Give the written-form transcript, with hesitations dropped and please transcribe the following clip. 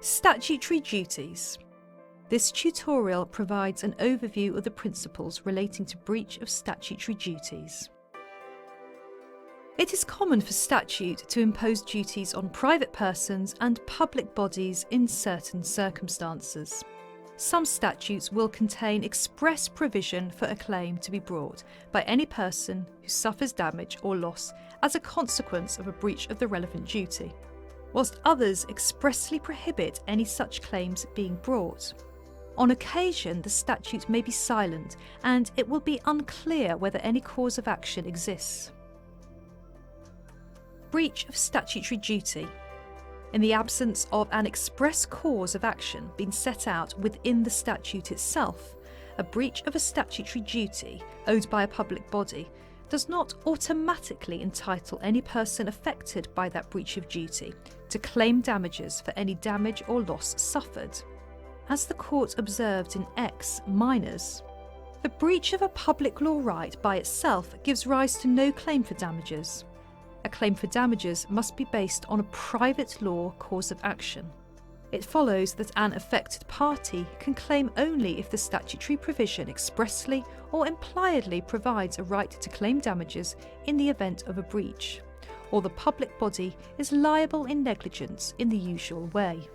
Statutory duties. This tutorial provides an overview of the principles relating to breach of statutory duties. It is common for statute to impose duties on private persons and public bodies in certain circumstances. Some statutes will contain express provision for a claim to be brought by any person who suffers damage or loss as a consequence of a breach of the relevant duty, whilst others expressly prohibit any such claims being brought. On occasion, the statute may be silent, and it will be unclear whether any cause of action exists. Breach of statutory duty. In the absence of an express cause of action being set out within the statute itself, a breach of a statutory duty owed by a public body does not automatically entitle any person affected by that breach of duty to claim damages for any damage or loss suffered. As the court observed in X minors, the breach of a public law right by itself gives rise to no claim for damages. A claim for damages must be based on a private law cause of action. It follows that an affected party can claim only if the statutory provision expressly or impliedly provides a right to claim damages in the event of a breach, or the public body is liable in negligence in the usual way.